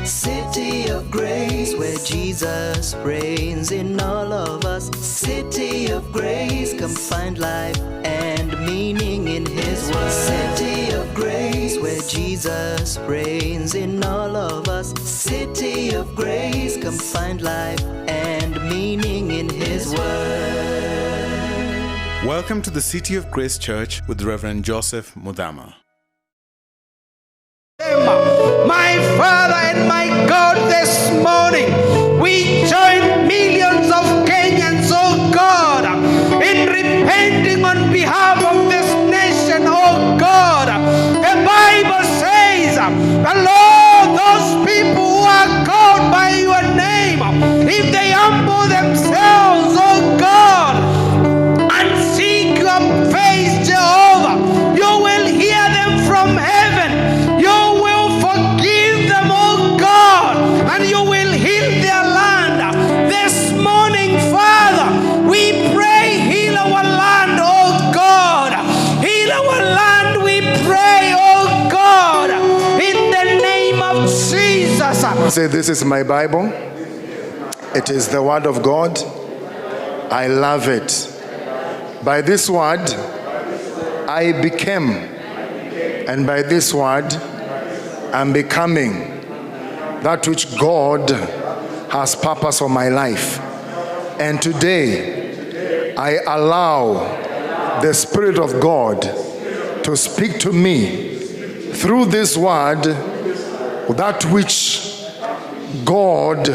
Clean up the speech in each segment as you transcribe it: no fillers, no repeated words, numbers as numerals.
City of grace, where Jesus reigns in all of us. City of grace, come find life and meaning in His word. City of grace, where Jesus reigns in all of us. City of grace, come find life and meaning in His word. Welcome to the City of Grace Church with Reverend Joseph Mudama. My Father and my God, this morning we join millions of Kenyans, oh God, in repenting on behalf of this nation, oh God. The Bible says, the Lord, those people who are called by your name, if they humble themselves, oh God, and seek your face, Jehovah, you will hear them from heaven. You will forgive them, oh God, and you will heal their land. This morning, Father, we pray, heal our land, oh God. Heal our land, we pray, oh God, in the name of Jesus. Say, this is my Bible. It is the word of God. I love it. By this word, I became, and by this word, I'm becoming that which God has purpose for my life. And today, I allow the Spirit of God to speak to me through this word, that which God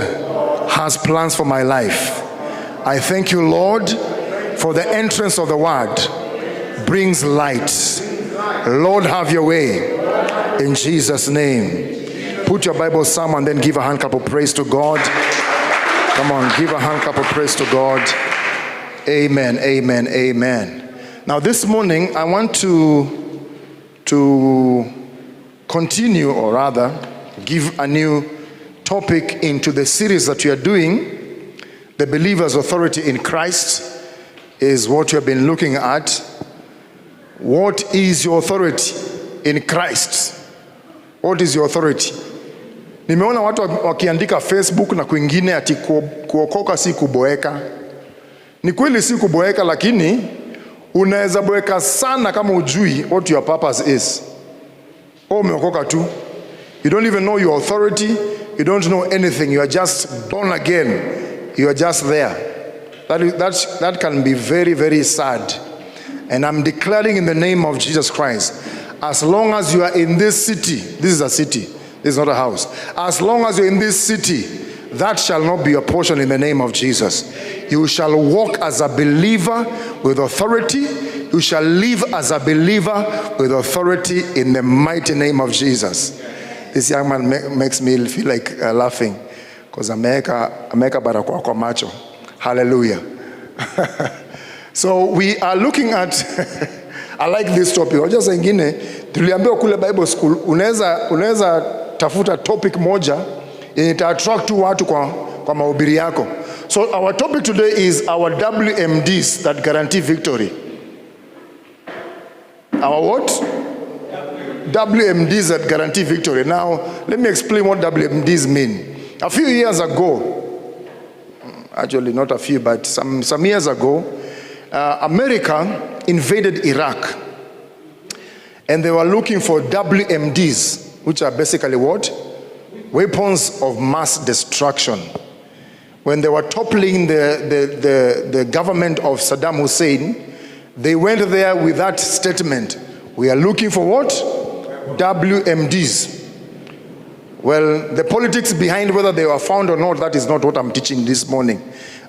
has plans for my life. I thank you, Lord, for the entrance of the word brings light. Lord, have your way in Jesus' name. Put your Bible somewhere and then give a hand clap of praise to God. Come on, give a hand clap of praise to God. Amen, amen, amen. Now this morning I want to continue, or rather give a new topic into the series that we are doing. The believer's authority in Christ is what we have been looking at. What is your authority in Christ? What is your authority? Nimeona watu wakiandika Facebook na kwingine ati kuokoka si kuboeka. Ni kweli si kuboeka, lakini unaweza boeka sana kama ujui what your purpose is. Umeokoka tu. You don't even know your authority. You don't know anything. You are just born again. You are just there. That can be very, very sad. And I'm declaring in the name of Jesus Christ, as long as you are in this city, this is a city, this is not a house. As long as you're in this city, that shall not be your portion in the name of Jesus. You shall walk as a believer with authority. You shall live as a believer with authority in the mighty name of Jesus. This young man makes me feel like laughing because ameweka barakoa kwa macho. Hallelujah. So we are looking at I like this topic. Hoja zingine tuliambiwa kule Bible school unaweza tafuta topic moja yenye ita attract tu watu kwa mahubiri yako. So our topic today is our WMDs that guarantee victory. Our what? WMDs that guarantee victory. Now, let me explain what WMDs mean. A few years ago, actually not a few, but some years ago, America invaded Iraq. And they were looking for WMDs, which are basically what? Weapons of mass destruction. When they were toppling the government of Saddam Hussein, they went there with that statement. We are looking for what? WMDs. Well, the politics behind whether they were found or not, that is not what I'm teaching this morning.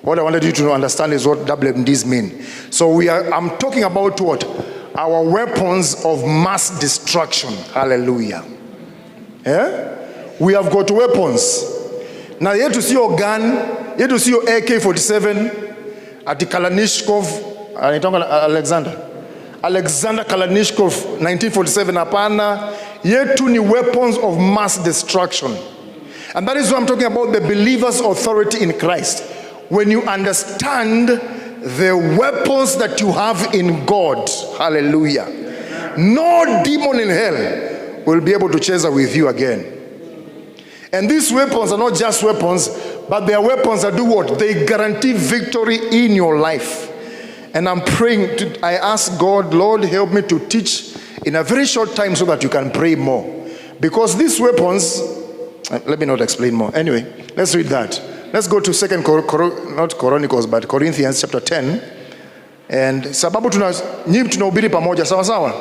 What I wanted you to understand is what WMDs mean. So I'm talking about what? Our weapons of mass destruction. Hallelujah. Yeah? We have got weapons. Now you have to see your gun, you have to see your AK-47, at the Kalashnikov, Alexander Kalashnikov, 1947, apana, yetu ni weapons of mass destruction. And that is what I'm talking about, the believer's authority in Christ. When you understand the weapons that you have in God, hallelujah, no demon in hell will be able to chase with you again. And these weapons are not just weapons, but they are weapons that do what? They guarantee victory in your life. And I'm praying, I ask God, Lord, help me to teach in a very short time so that you can pray more. Because these weapons, let me not explain more. Anyway, let's read that. Let's go to not Chronicles, but Corinthians chapter 10. And sababu tunahubiri pamoja, sawa sawa?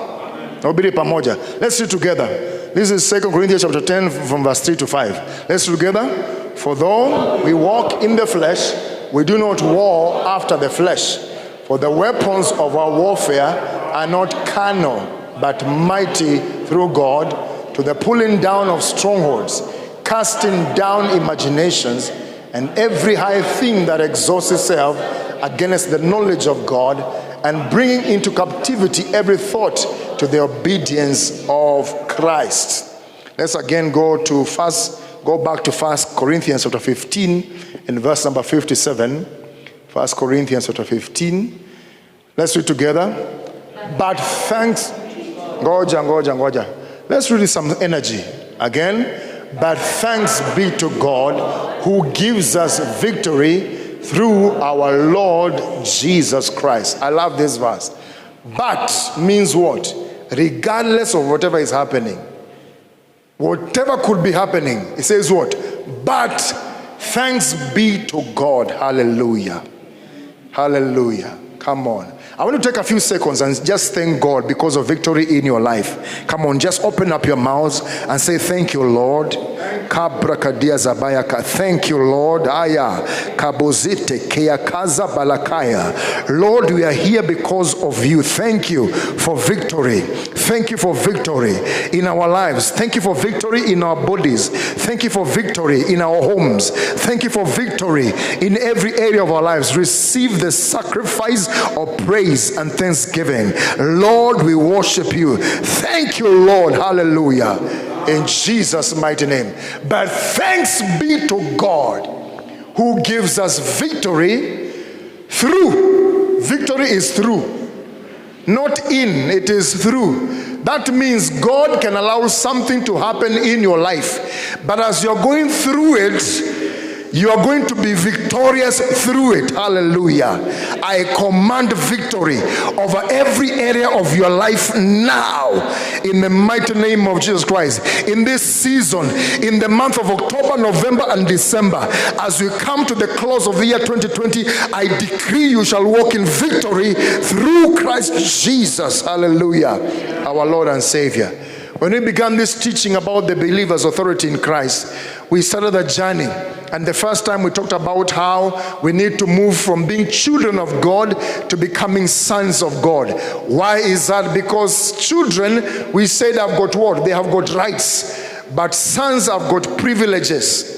Tunahubiri pamoja. Let's read together. This is 2 Corinthians chapter 10 from verse 3 to 5. Let's read together. For though we walk in the flesh, we do not war after the flesh. For the weapons of our warfare are not carnal, but mighty through God to the pulling down of strongholds, casting down imaginations, and every high thing that exalts itself against the knowledge of God, and bringing into captivity every thought to the obedience of Christ. Let's again go back to 1 Corinthians chapter 15 and verse number 57. 1 Corinthians chapter 15. Let's read together. But thanks, Goja. Let's read some energy again. But thanks be to God who gives us victory through our Lord Jesus Christ. I love this verse. But means what? Regardless of whatever is happening, whatever could be happening, it says what? But thanks be to God. Hallelujah. Hallelujah. Come on. I want to take a few seconds and just thank God because of victory in your life. Come on, just open up your mouths and say, thank you, Lord. Kabrakadia zabayaka. Thank you, Lord. Aya kabozite keyakaza balakaya. Lord, we are here because of you. Thank you for victory. Thank you for victory in our lives. Thank you for victory in our bodies. Thank you for victory in our homes. Thank you for victory in every area of our lives. Receive the sacrifice of praise and thanksgiving. Lord, we worship you. Thank you, Lord. Hallelujah. In Jesus' mighty name. But thanks be to God who gives us victory through. Victory is through. Not in, it is through. That means God can allow something to happen in your life. But as you're going through it, you are going to be victorious through it. Hallelujah. I command victory over every area of your life now in the mighty name of Jesus Christ. In this season, in the month of October, November, and December, as we come to the close of the year 2020, I decree you shall walk in victory through Christ Jesus. Hallelujah. Our Lord and Savior. When we began this teaching about the believer's authority in Christ, we started a journey. And the first time we talked about how we need to move from being children of God to becoming sons of God. Why is that? Because children, we said, have got what? They have got rights. But sons have got privileges.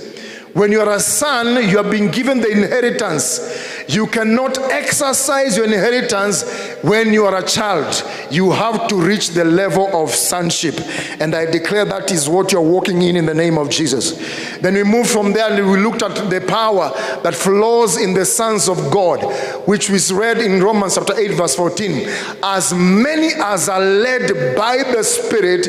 When you are a son, you have been given the inheritance. You cannot exercise your inheritance when you are a child. You have to reach the level of sonship. And I declare that is what you're walking in the name of Jesus. Then we moved from there and we looked at the power that flows in the sons of God, which we read in Romans chapter 8 verse 14. As many as are led by the Spirit,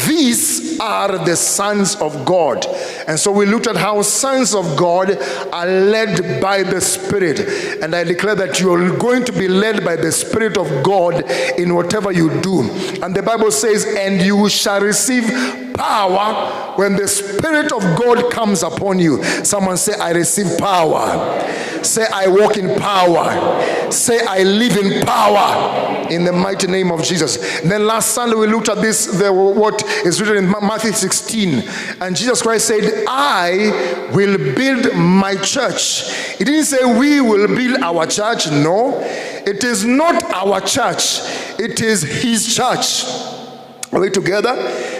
these are the sons of God. And so we looked at how sons of God are led by the Spirit. And I declare that you're going to be led by the Spirit of God in whatever you do. And the Bible says, and you shall receive power when the Spirit of God comes upon you. Someone say, I receive power. Say, I walk in power. Say, I live in power in the mighty name of Jesus. And then last Sunday we looked at this, what is written in Matthew 16. And Jesus Christ said, I will build my church. He didn't say we will build our church. No, it is not our church. It is his church. Are we together?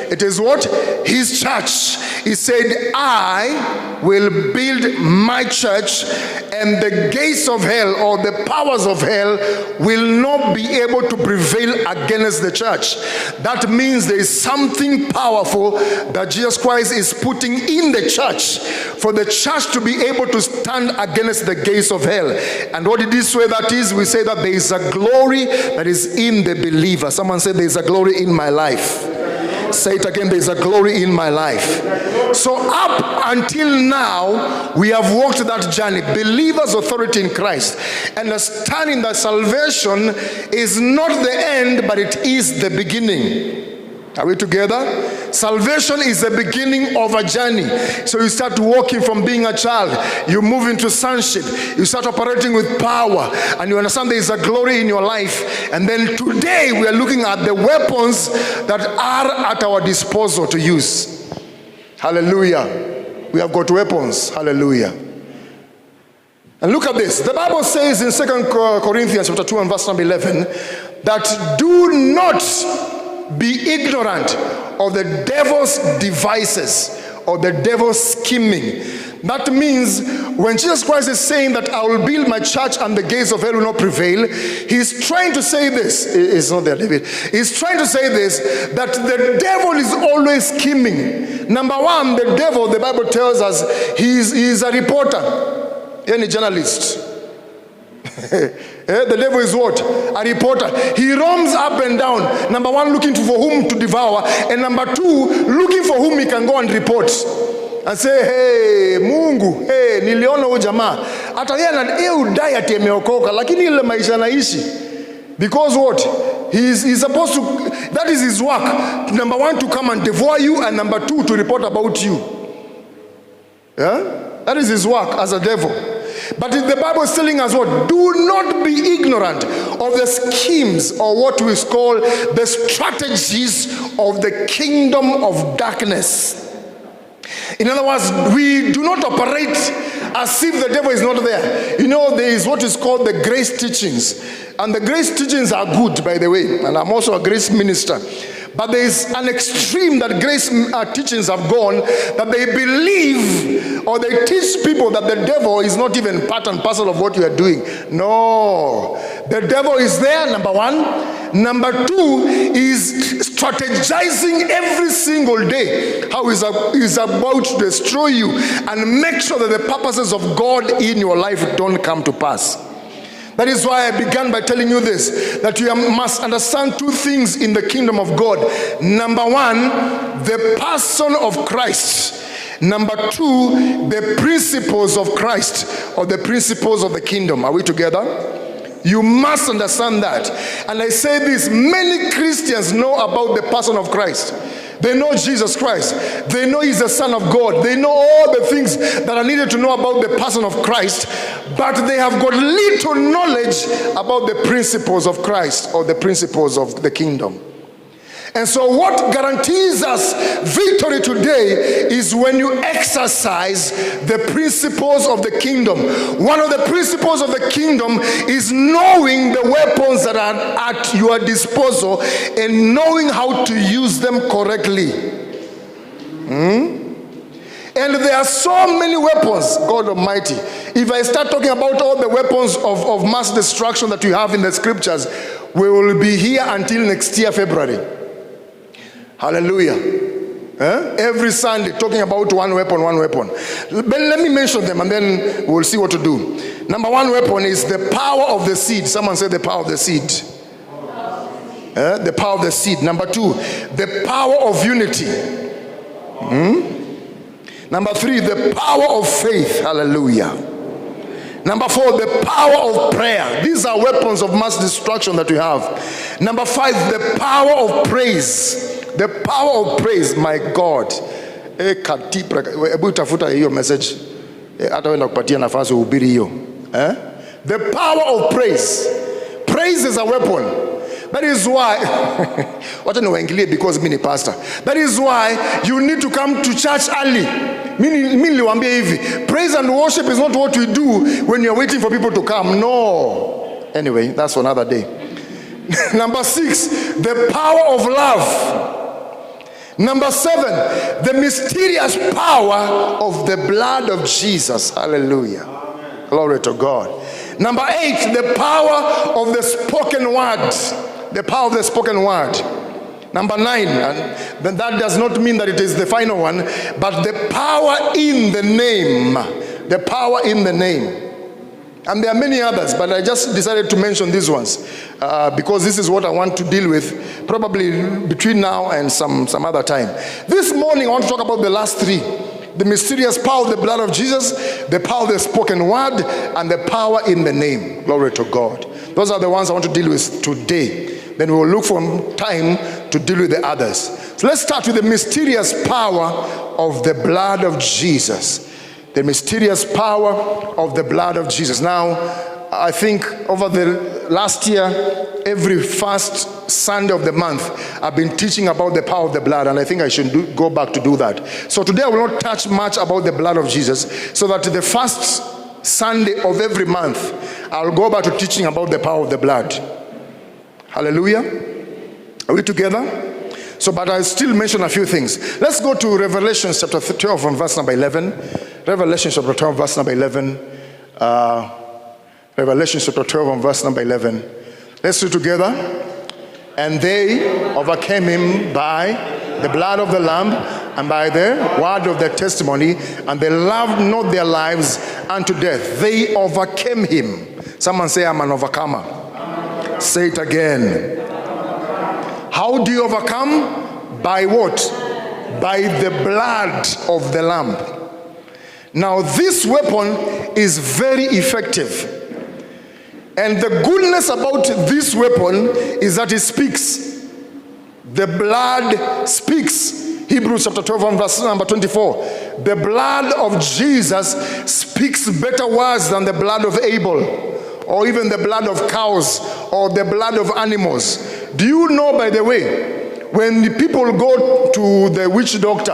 It is what? His church. He said, I will build my church, and the gates of hell or the powers of hell will not be able to prevail against the church. That means there is something powerful that Jesus Christ is putting in the church for the church to be able to stand against the gates of hell. And what this way that is, we say that there is a glory that is in the believer. Someone said there is a glory in my life. Say it again, there is a glory in my life. So up until now, we have walked that journey. Believers' authority in Christ. Understanding that salvation is not the end, but it is the beginning. Are we together? Salvation is the beginning of a journey. So you start walking from being a child. You move into sonship. You start operating with power. And you understand there is a glory in your life. And then today we are looking at the weapons that are at our disposal to use. Hallelujah. We have got weapons. Hallelujah. And look at this. The Bible says in 2 Corinthians chapter 2 and verse number 11 that do not be ignorant of the devil's devices or the devil's scheming. That means when Jesus Christ is saying that I will build my church and the gates of hell will not prevail, he's trying to say this. It's not there, David. He's trying to say this, that the devil is always scheming. Number one, the devil, the Bible tells us, he is a reporter, any journalist. The devil is what? A reporter. He roams up and down. Number one, looking for whom to devour. And number two, looking for whom he can go and report. And say, hey, Mungu, hey, niliona huyu jamaa. Hata yeye udai ati ameokoka, lakini ile maisha anaishi. Because what? He's supposed to, that is his work. Number one, to come and devour you. And number two, to report about you. Yeah? That is his work as a devil. But the Bible is telling us what? Do not be ignorant of the schemes or what we call the strategies of the kingdom of darkness. In other words, we do not operate as if the devil is not there. You know, there is what is called the grace teachings. And the grace teachings are good, by the way. And I'm also a grace minister. But there is an extreme that grace teachings have gone, that they believe or they teach people that the devil is not even part and parcel of what you are doing. No. The devil is there, number one. Number two is strategizing every single day how he's about to destroy you and make sure that the purposes of God in your life don't come to pass. That is why I began by telling you this, that you must understand two things in the kingdom of God. Number one, the person of Christ. Number two, the principles of Christ or the principles of the kingdom. Are we together? You must understand that. And I say this, many Christians know about the person of Christ. They know Jesus Christ. They know he's the Son of God. They know all the things that are needed to know about the person of Christ, but they have got little knowledge about the principles of Christ or the principles of the kingdom. And so what guarantees us victory today is when you exercise the principles of the kingdom. One of the principles of the kingdom is knowing the weapons that are at your disposal and knowing how to use them correctly. And there are so many weapons, God Almighty. If I start talking about all the weapons of mass destruction that we have in the scriptures, we will be here until next year, February. Hallelujah. Every Sunday talking about one weapon. But let me mention them and then we'll see what to do. Number one weapon is the power of the seed. Someone say the power of the seed. The power of the seed. Number two, the power of unity. Number three, the power of faith. Hallelujah. Number four, the power of prayer. These are weapons of mass destruction that we have. Number five, the power of praise. The power of praise, my God. Hebu tafuta hiyo message. Hata wenda kupatia nafasi uhubiri hiyo. The power of praise. Praise is a weapon. That is why, wacha niwaingilie because mimi ni pastor. That is why you need to come to church early. Mimi niliwaambia hivi, praise and worship is not what we do when you're waiting for people to come. No. Anyway, that's for another day. Number six, the power of love. Number seven, the mysterious power of the blood of Jesus. Hallelujah. Amen. Glory to God. Number eight, the power of the spoken word. The power of the spoken word. Number nine, and that does not mean that it is the final one, but the power in the name. The power in the name. And there are many others, but I just decided to mention these ones because this is what I want to deal with probably between now and some other time. This morning I want to talk about the last three. The mysterious power of the blood of Jesus, the power of the spoken word, and the power in the name. Glory to God. Those are the ones I want to deal with today. Then we will look for time to deal with the others. So let's start with the mysterious power of the blood of Jesus. The mysterious power of the blood of Jesus. Now, I think over the last year, every first Sunday of the month, I've been teaching about the power of the blood, and I think I should go back to do that. So today I will not touch much about the blood of Jesus, so that the first Sunday of every month, I'll go back to teaching about the power of the blood. Hallelujah. Are we together? So, but I'll still mention a few things. Let's go to Revelation chapter 12 and verse number 11. Revelation chapter 12 verse number 11. Revelation chapter 12 and verse number 11. Let's read together. And they overcame him by the blood of the Lamb and by the word of their testimony, and they loved not their lives unto death. They overcame him. Someone say, I'm an overcomer. Say it again. How do you overcome? By what? By the blood of the Lamb. Now this weapon is very effective. And the goodness about this weapon is that it speaks. The blood speaks. Hebrews chapter 12 and verse number 24. The blood of Jesus speaks better words than the blood of Abel, or even the blood of cows, or the blood of animals. Do you know, by the way, when the people go to the witch doctor,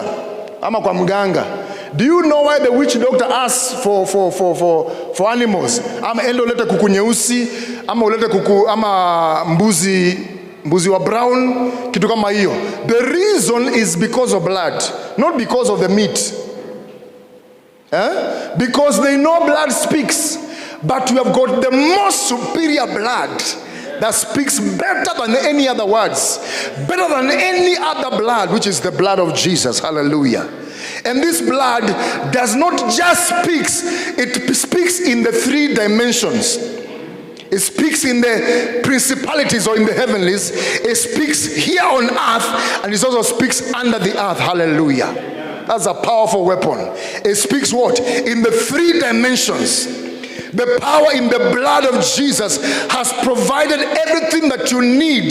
ama kwa mganga, do you know why the witch doctor asks for animals? Ama endo ulete kuku nyeusi, ama ulete kuku, ama mbuzi wa brown, kitu kama hiyo. The reason is because of blood, not because of the meat. Because they know blood speaks. But we have got the most superior blood that speaks better than any other words, better than any other blood, which is the blood of Jesus. Hallelujah. And this blood does not just speak, it speaks in the three dimensions. It speaks in the principalities or in the heavenlies. It speaks here on earth, and it also speaks under the earth. Hallelujah. That's a powerful weapon. It speaks what? In the three dimensions. The power in the blood of Jesus has provided everything that you need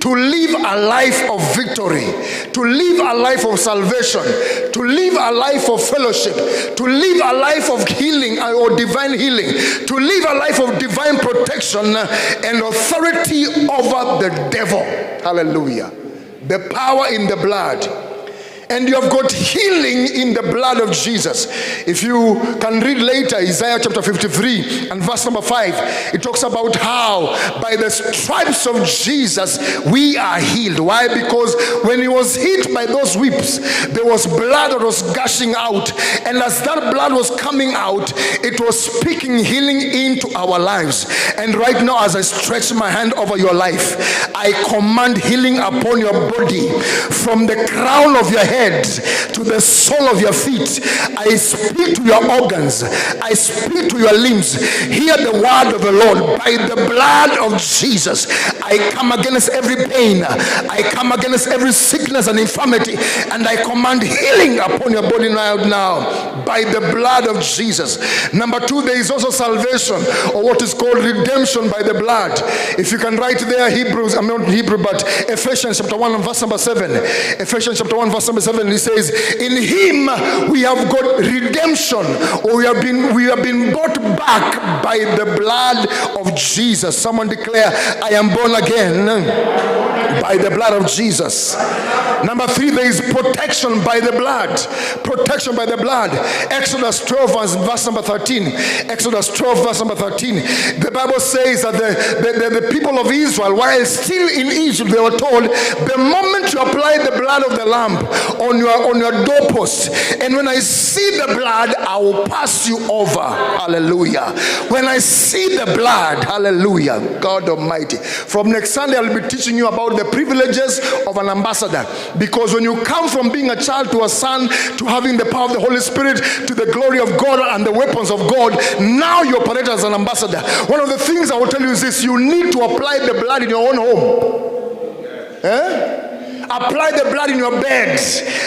to live a life of victory, to live a life of salvation, to live a life of fellowship, to live a life of healing or divine healing, to live a life of divine protection and authority over the devil. Hallelujah. The power in the blood. And you have got healing in the blood of Jesus. If you can read later, Isaiah chapter 53 and verse number 5, it talks about how by the stripes of Jesus we are healed. Why? Because when he was hit by those whips, there was blood that was gushing out. And as that blood was coming out, it was speaking healing into our lives. And right now, as I stretch my hand over your life, I command healing upon your body, from the crown of your head to the sole of your feet. I speak to your organs. I speak to your limbs. Hear the word of the Lord. By the blood of Jesus, I come against every pain. I come against every sickness and infirmity, and I command healing upon your body now by the blood of Jesus. Number 2, there is also salvation, or what is called redemption by the blood. If you can write there, Ephesians chapter 1 and verse number 7. Ephesians chapter 1 verse number 7, he says, in him we have got redemption, or we have been bought back by the blood of Jesus. Someone declare, I am born again by the blood of Jesus. Number 3, there is protection by the blood. Protection by the blood. Exodus 12 verse number 13. Exodus 12 verse number 13. The Bible says that the people of Israel, while still in Egypt, they were told, the moment you apply the blood of the lamb on your doorpost. And when I see the blood, I will pass you over. Hallelujah. When I see the blood, hallelujah, God Almighty. From next Sunday, I'll be teaching you about the privileges of an ambassador. Because when you come from being a child to a son, to having the power of the Holy Spirit, to the glory of God and the weapons of God, now you operate as an ambassador. One of the things I will tell you is this: you need to apply the blood in your own home. Apply the blood in your bed.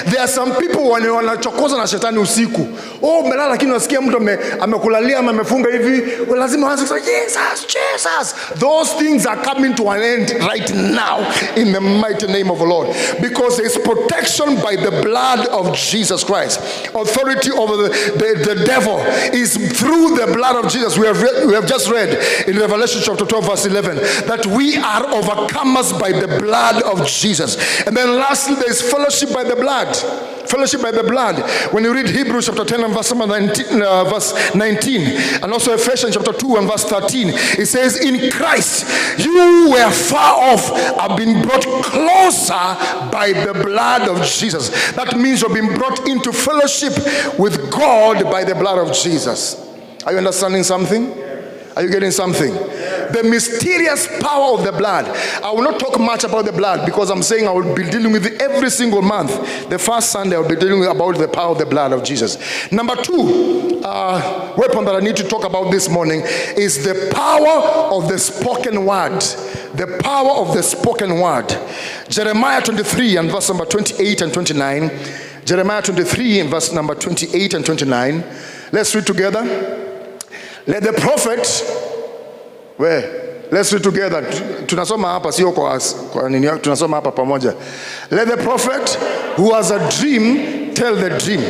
There are some people when wanachokoza na shetani usiku. Oh, umelala lakini unasikia mtu amekulalia ama amefunga hivi. Lazima waanze kusema Jesus, Jesus. Those things are coming to an end right now in the mighty name of the Lord. Because there is protection by the blood of Jesus Christ. Authority over the devil is through the blood of Jesus. We have just read in Revelation chapter 12 verse 11 that we are overcomers by the blood of Jesus. And then lastly, there is fellowship by the blood. Fellowship by the blood. When you read Hebrews chapter 10 and verse 19, and also Ephesians chapter 2 and verse 13, it says, in Christ, you were far off, have been brought closer by the blood of Jesus. That means you've been brought into fellowship with God by the blood of Jesus. Are you understanding something? Are you getting something? The mysterious power of the blood. I will not talk much about the blood because I'm saying I will be dealing with it every single month. The first Sunday I will be dealing about the power of the blood of Jesus. Number two, weapon that I need to talk about this morning is the power of the spoken word. The power of the spoken word. Jeremiah 23 and verse number 28 and 29. Jeremiah 23 and verse number 28 and 29. Let's read together. Let the prophet, let's read together. Tunasoma hapa sio kwa nini, tunasoma hapa pamoja. Let the prophet who has a dream tell the dream.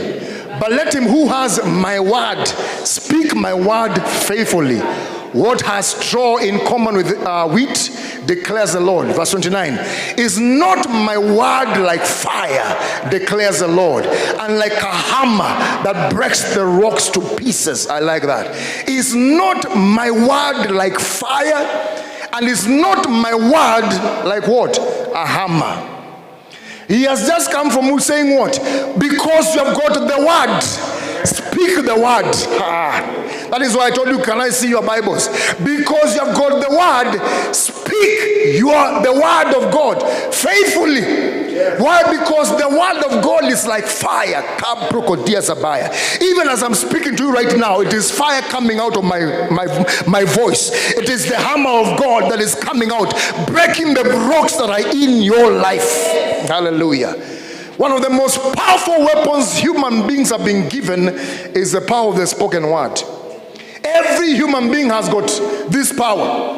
But let him who has my word speak my word faithfully. What has straw in common with wheat, declares the Lord. Verse 29. Is not my word like fire, declares the Lord, and like a hammer that breaks the rocks to pieces? I like that. Is not my word like fire, and is not my word like what? A hammer. He has just come from who saying what? Because you have got the word. Speak the word. That is why I told you, can I see your Bibles? Because you have got the word. Speak the word of God faithfully. Why? Because the word of God is like fire. Even as I'm speaking to you right now, it is fire coming out of my voice. It is the hammer of God that is coming out, breaking the rocks that are in your life. Hallelujah. One of the most powerful weapons human beings have been given is the power of the spoken word. Every human being has got this power.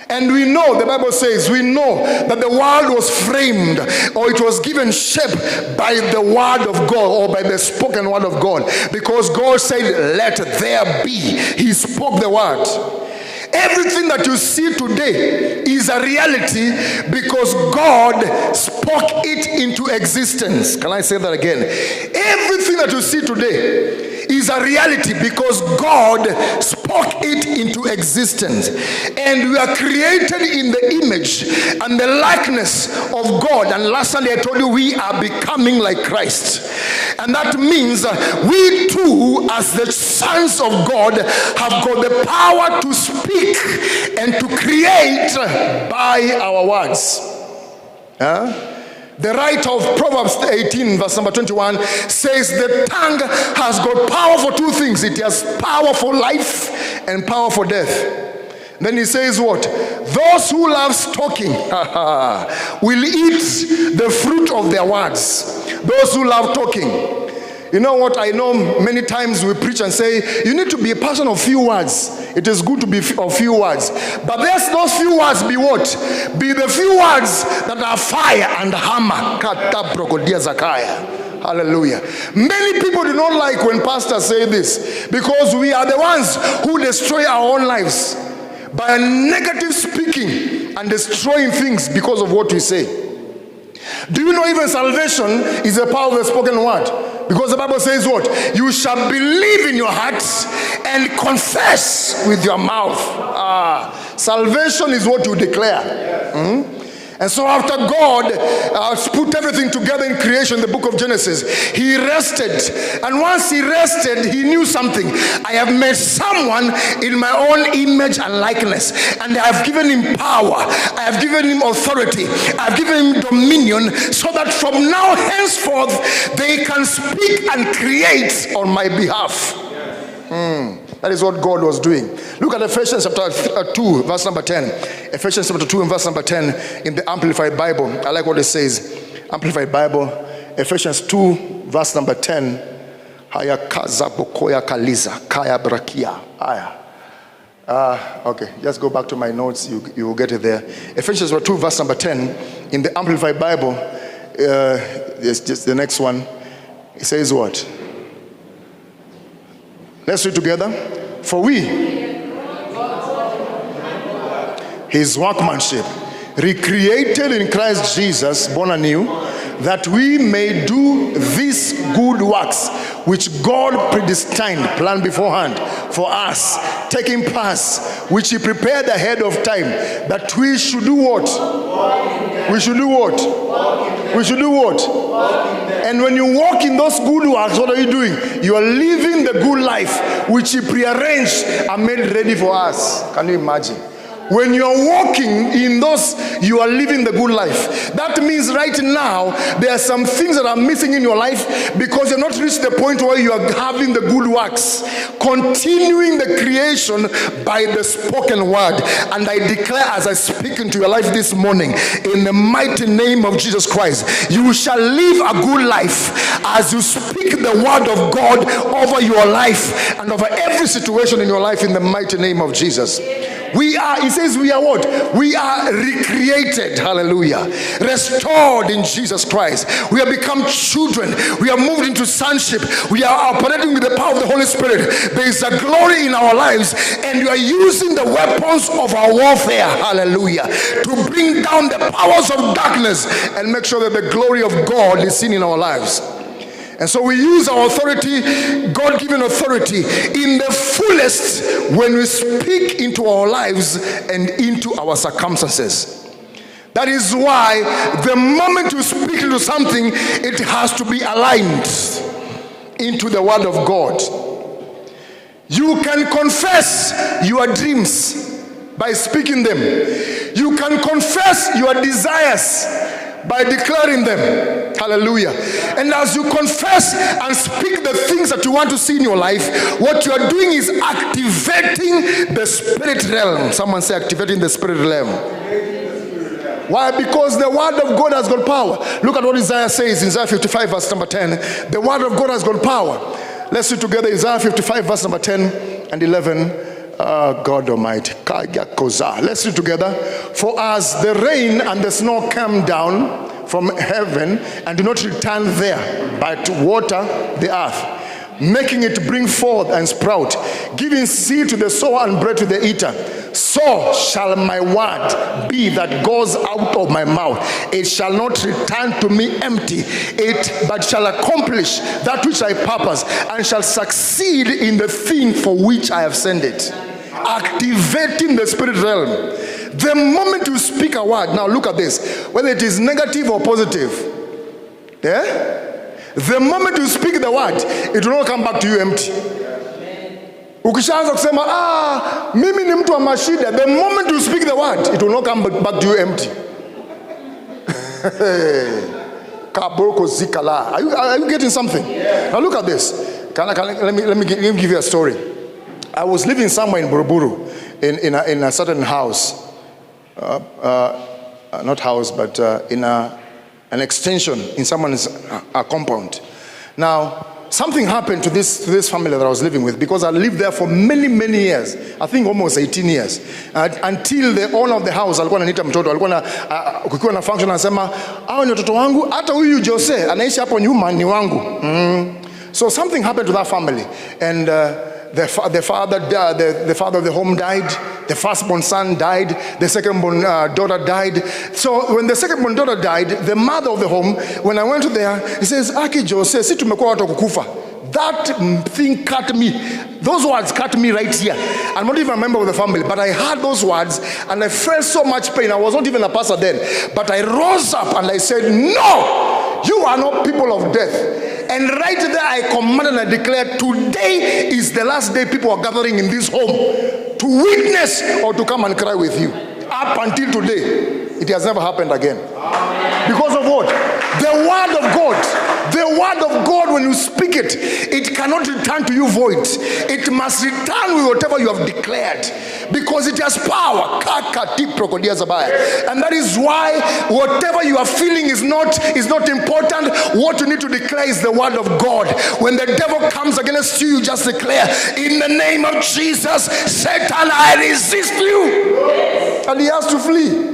And we know, the Bible says, we know that the world was framed, or it was given shape by the word of God, or by the spoken word of God. Because God said, let there be. He spoke the word. Everything that you see today is a reality because God spoke it into existence. Can I say that again? Everything that you see today is a reality because God spoke it into existence. And we are created in the image and the likeness of God. And last Sunday I told you we are becoming like Christ. And that means we too, as the sons of God, have got the power to speak and to create by our words. The writer of Proverbs 18 verse number 21 says the tongue has got power for two things. It has power for life and power for death. Then he says what? Those who love talking will eat the fruit of their words. Those who love talking. You know what? I know many times we preach and say, you need to be a person of few words. It is good to be of few words. But there's those few words be what? Be the few words that are fire and hammer. Hallelujah. Many people do not like when pastors say this because we are the ones who destroy our own lives by negative speaking and destroying things because of what we say. Do you know even salvation is a power of the spoken word? Because the Bible says what? You shall believe in your heart and confess with your mouth. Salvation is what you declare. And so after God put everything together in creation, the book of Genesis, he rested. And once he rested, he knew something. I have made someone in my own image and likeness. And I have given him power. I have given him authority. I have given him dominion, so that from now henceforth, they can speak and create on my behalf. That is what God was doing. Look at Ephesians chapter 2, verse number 10. Ephesians chapter 2 and verse number 10 in the Amplified Bible. I like what it says. Amplified Bible, Ephesians 2, verse number 10. Haya kaza bokoya kaliza kaya brakia. Okay, just go back to my notes. You will get it there. Ephesians chapter 2, verse number 10 in the Amplified Bible. It's just the next one. It says what? Let's read together. For we, his workmanship, recreated in Christ Jesus, born anew, that we may do these good works which God predestined, planned beforehand for us, taking pass, which he prepared ahead of time, that we should do what? We should do what? We should do what? And when you walk in those good works, what are you doing? You are living the good life which he prearranged and made ready for us. Can you imagine? When you are walking in those, you are living the good life. That means right now, there are some things that are missing in your life because you have not reached the point where you are having the good works. Continuing the creation by the spoken word. And I declare as I speak into your life this morning, in the mighty name of Jesus Christ, you shall live a good life as you speak the word of God over your life and over every situation in your life in the mighty name of Jesus. We are, he says we are what? We are recreated, hallelujah, restored in Jesus Christ. We have become children. We are moved into sonship. We are operating with the power of the Holy Spirit. There is a glory in our lives, and we are using the weapons of our warfare, hallelujah, to bring down the powers of darkness and make sure that the glory of God is seen in our lives. And so we use our authority, God-given authority, in the fullest when we speak into our lives and into our circumstances. That is why the moment you speak into something, it has to be aligned into the word of God. You can confess your dreams by speaking them. You can confess your desires by declaring them. Hallelujah. And as you confess and speak the things that you want to see in your life, what you are doing is activating the spirit realm. Someone say activating the spirit realm. Why? Because the word of God has got power. Look at what Isaiah says in Isaiah 55 verse number 10. The word of God has got power. Let's read together Isaiah 55 verse number 10 and 11. God Almighty. Let's read together. For as the rain and the snow come down from heaven and do not return there, but water the earth, making it bring forth and sprout, giving seed to the sower and bread to the eater, so shall my word be that goes out of my mouth. It shall not return to me empty, but shall accomplish that which I purpose, and shall succeed in the thing for which I have sent it. Activating the spirit realm. The moment you speak a word, now look at this, whether it is negative or positive, the moment you speak the word, it will not come back to you empty. Ukishaanza kusema mimi ni mtu wa mashida, the moment you speak the word, it will not come back to you empty. Are you getting something? Now look at this. Let me give you a story. I was living somewhere in Buruburu in a certain house, not house, but in an extension in someone's compound. Now, something happened to this family that I was living with, because I lived there for many years. I think almost 18 years. Until the owner of the house alikuwa ananiita mtoto, alikuwa kukiwa na function anasema, "Hao ni watoto wangu, hata huyu Jose anaishi hapo nyuma ni wangu." So something happened to that family, and the father of the home died. The firstborn son died. The secondborn daughter died. So when the secondborn daughter died, the mother of the home, when I went to there, he says, "Aki Jose, si tumekuwa watu kukufa." that thing cut me. Those words cut me right here. I'm not even a member of the family, but I heard those words and I felt so much pain. I was not even a pastor then, but I rose up and I said, no, you are not people of death. And right there I commanded and I declared, today is the last day people are gathering in this home to witness or to come and cry with you. Up until today, it has never happened again. Because of what? The word of God. The word of God, when you speak it, it cannot return to you void. It must return with whatever you have declared, because it has power. And that is why whatever you are feeling is not important. What you need to declare is the word of God. When the devil comes against you, you just declare, in the name of Jesus, Satan, I resist you. And he has to flee.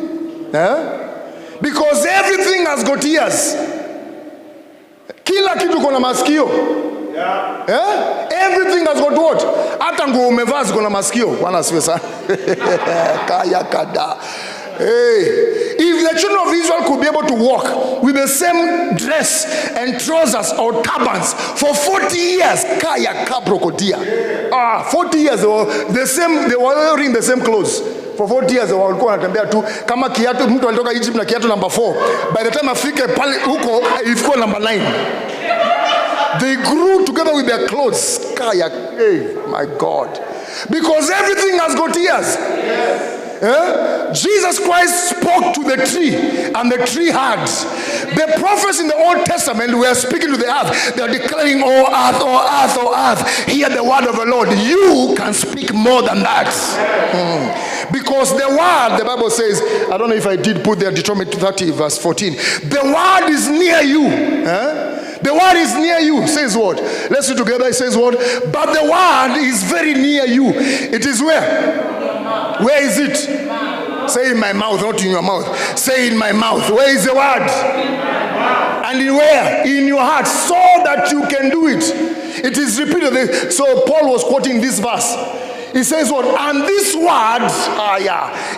Because everything has got ears. Kila kitu kona masikio. Everything has got what? Hata nguo umevaa ziko na masikio. Bwana asifiwe sana. Kaya kada. Hey, if the children of Israel could be able to walk with the same dress and trousers or turbans for 40 years, kaya kabrokodia. 40 years they were wearing the same clothes. For 40 years walikuwa wanatembea tu kama kiatu, mtu alitoka Egypt na kiatu number 4. By the time afike pale huko ilikuwa number 9. They grew together with their clothes. Kaya, hey, my God. Because everything has got ears. Jesus Christ spoke to the tree and the tree heard. The prophets in the Old Testament were speaking to the earth. They are declaring, oh earth, oh earth, oh earth, hear the word of the Lord. You can speak more than that. Because the word, the Bible says, I don't know if I did put there, Deuteronomy 30 verse 14. The word is near you. The word is near you, says what? Let's read together. It says what? But the word is very near you. It is where? Where is it? Say in my mouth, not in your mouth. Say in my mouth. Where is the word? And in where? In your heart, so that you can do it. It is repeated. So Paul was quoting this verse. He says what? And this word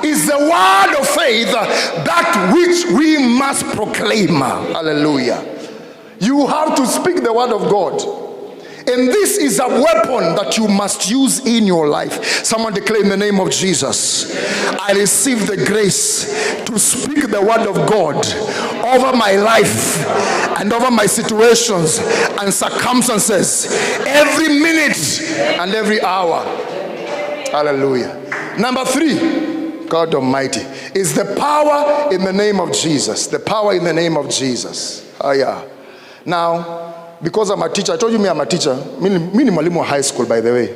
is the word of faith, that which we must proclaim. Hallelujah. You have to speak the word of God. And this is a weapon that you must use in your life. Someone declare, in the name of Jesus, I receive the grace to speak the word of God over my life and over my situations and circumstances every minute and every hour. Hallelujah. Number 3, God Almighty, is the power in the name of Jesus. The power in the name of Jesus. Now, because I'm a teacher, I told you me I'm a teacher. Mimi ni mwalimu wa high school, by the way.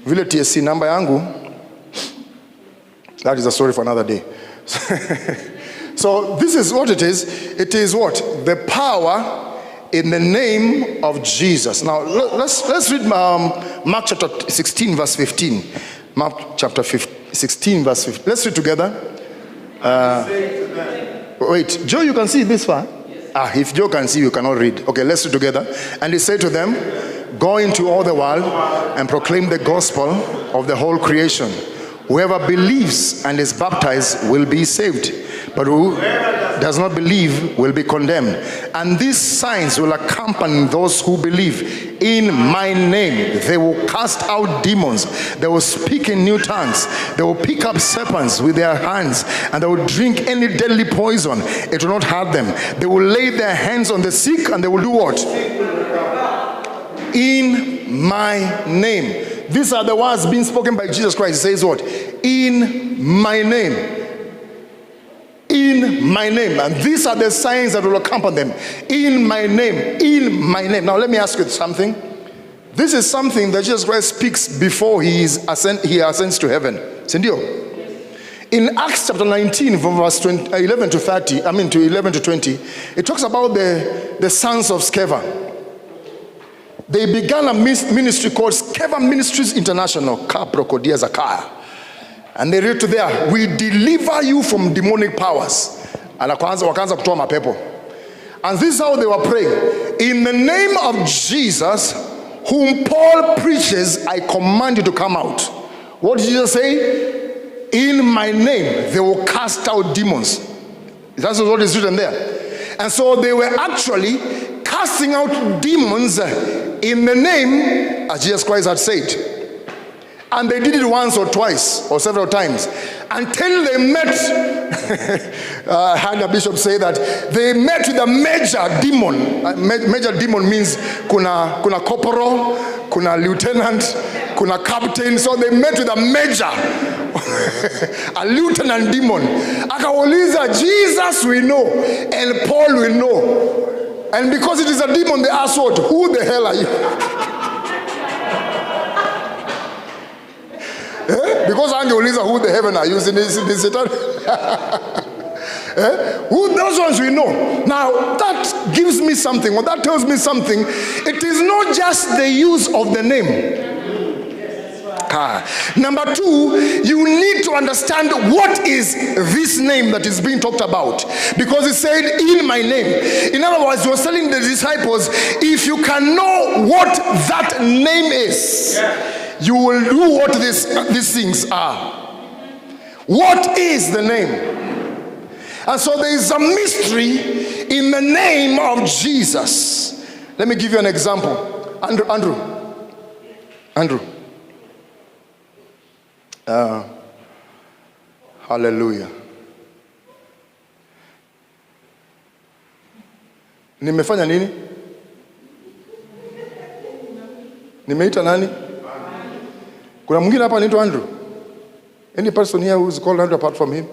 Vile TSC namba yangu, that is a story for another day. So this is what it is. It is what? The power in the name of Jesus. Now let's read Mark chapter 16 verse 15. Mark chapter 16 verse 15. Let's read together. Wait, Joe, you can see this far? If Joe can see, you cannot read. Okay, let's read together. And he said to them, go into all the world and proclaim the gospel of the whole creation. Whoever believes and is baptized will be saved, but who does not believe will be condemned. And these signs will accompany those who believe. In my name they will cast out demons, they will speak in new tongues, they will pick up serpents with their hands, and they will drink any deadly poison. It will not hurt them. They will lay their hands on the sick, and they will do what? In my name. These are the words being spoken by Jesus Christ. He says what? In my name. In my name. And these are the signs that will accompany them. In my name. In my name. Now let me ask you something. This is something that Jesus Christ speaks before he ascends to heaven. Sindio? In Acts chapter 19 from verse 11 to 20, it talks about the sons of Sceva. They began a ministry called Sceva Ministries International. And they read to there, we deliver you from demonic powers. And wakaanza kutoa mapepo. And this is how they were praying. In the name of Jesus, whom Paul preaches, I command you to come out. What did Jesus say? In my name, they will cast out demons. That's what is written there. And so they were actually casting casting out demons in the name as Jesus Christ had said. And they did it once or twice or several times until they met. I heard a bishop say that they met with a major demon. Major demon means kuna corporal, kuna lieutenant, kuna captain. So they met with a major, a lieutenant demon. Akawauliza, Jesus we know and Paul we know. And because it is a demon, they asked what? Who the hell are you? Because angeuliza who the heaven are using this Satan. Who those ones we know. Now that gives me something, or that tells me something. It is not just the use of the name. Number two, you need to understand what is this name that is being talked about. Because it said, in my name. In other words, he was telling the disciples, if you can know what that name is, you will do what these things are. What is the name? And so there is a mystery in the name of Jesus. Let me give you an example. Andrew. Hallelujah. Nimefanya nini? Nimeita nani? Kuna mwingine hapa anaitwa Andrew? Any person here who is called Andrew apart from him?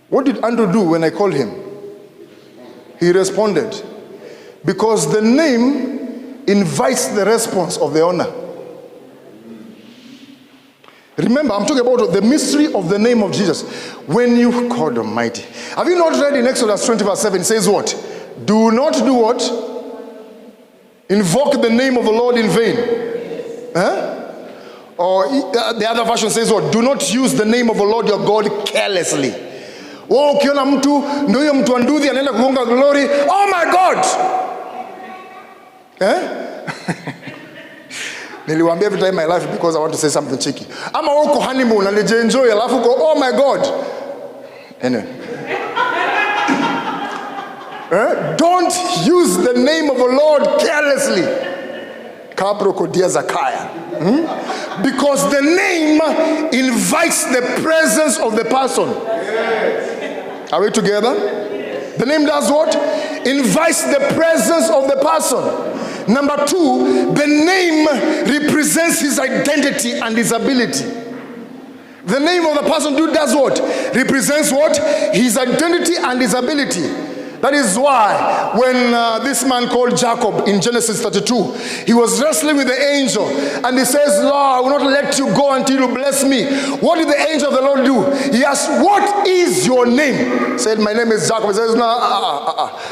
What did Andrew do when I called him? He responded. Because the name invites the response of the owner. Remember, I'm talking about the mystery of the name of Jesus. When you, God Almighty. Have you not read in Exodus 20 verse 7, it says what? Do not do what? Invoke the name of the Lord in vain. Huh? Or the other version says what? Do not use the name of the Lord your God carelessly. Oh, ukiona mtu, ndio huyo mtu anduthi anaenda kugonga glory. Oh my God! Niliwaambia every time in my life because I want to say something cheeky. Ama uko honeymoon and you enjoy alafu uko oh my God. Anyway. Don't use the name of the Lord carelessly. Kabrokodia Zakaya. Because the name invites the presence of the person. Are we together? The name does what? Invites the presence of the person. Number two, the name represents his identity and his ability. The name of the person does what? Represents what? His identity and his ability. That is why when this man called Jacob in Genesis 32, he was wrestling with the angel and he says, Lord, I will not let you go until you bless me. What did the angel of the Lord do? He asked, what is your name? He said, my name is Jacob. He says, no,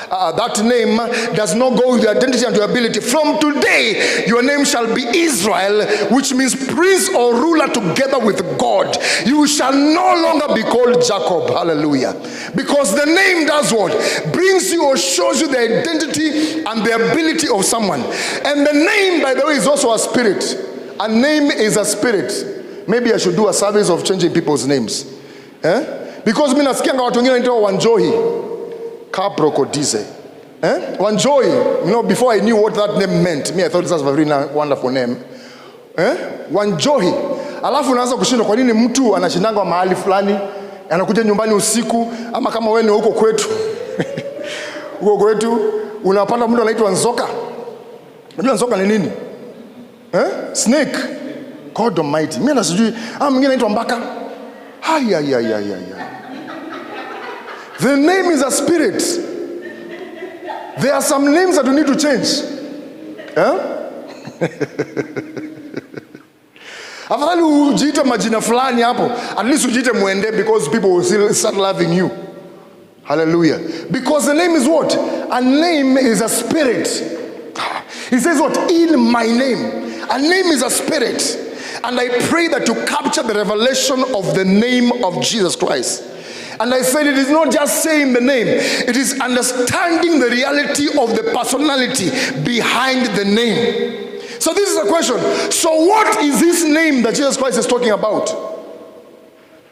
that name does not go with your identity and your ability. From today, your name shall be Israel, which means prince or ruler together with God. You shall no longer be called Jacob. Hallelujah. Because the name does what? Brings you or shows you the identity and the ability of someone. And the name, by the way, is also a spirit. A name is a spirit. Maybe I should do a service of changing people's names. Because mimi nasikianga watu wengine wanaitwa Wanjohi. Kaprokodize. Wanjohi. You know, before I knew what that name meant, I thought this was a very wonderful name. Wanjohi. Alafu unaanza kushindwa kwa nini mtu anashindanga mahali fulani, anakuja nyumbani usiku, ama kama wewe ni huko kwetu. Huko kwetu unapanda mtu anaitwa nzoka. Unajua nzoka ni nini? Snake. God Almighty. Mimi nasijui. Mwingine anaitwa mbaka. The name is a spirit. There are some names that we need to change. Afadhali ujiite majina fulani hapo. At least ujiite Mwende because people will still start loving you. Hallelujah. Because the name is what? A name is a spirit. He says what? In my name. A name is a spirit. And I pray that you capture the revelation of the name of Jesus Christ. And I said it is not just saying the name. It is understanding the reality of the personality behind the name. So this is a question. So what is this name that Jesus Christ is talking about?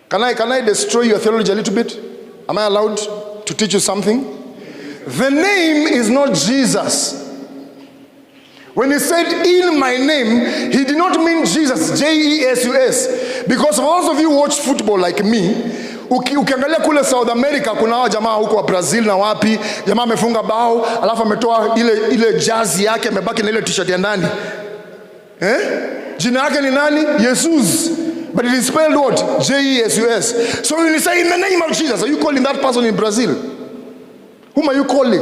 Can I destroy your theology a little bit? Am I allowed to teach you something? The name is not Jesus. When he said, in my name, he did not mean Jesus, Jesus. Because for those of you who watch football like me, ukiangalia kule South America, kuna hawa jamaa huko wa Brazil na wapi, jamaa amefunga bao, alafu ametoa ile jazi yake, amebaki na ile t-shirt ya ndani. Jina yake ni nani? Jesus. But it is spelled what? Jesus. So when you say, in the name of Jesus, are you calling that person in Brazil? Whom are you calling?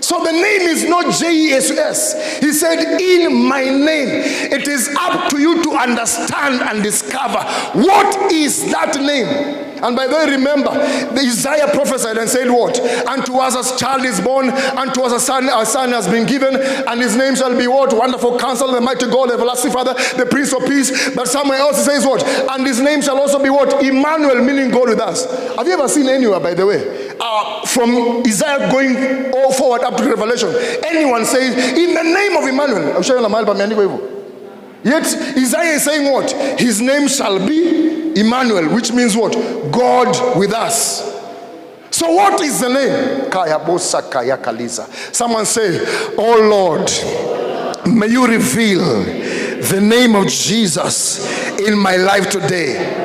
So the name is not Jesus. He said, in my name. It is up to you to understand and discover what is that name. And by the way, remember, Isaiah prophesied and said what? Unto us a child is born, unto us a son has been given, and his name shall be what? Wonderful Counselor, the mighty God, the everlasting Father, the Prince of Peace. But somewhere else it says what? And his name shall also be what? Emmanuel, meaning God with us. Have you ever seen anywhere, by the way, from Isaiah going all forward up to Revelation, anyone says, in the name of Emmanuel? Yet Isaiah is saying what? His name shall be Emmanuel, which means what? God with us. So what is the name? Someone say, oh Lord, may you reveal the name of Jesus in my life today.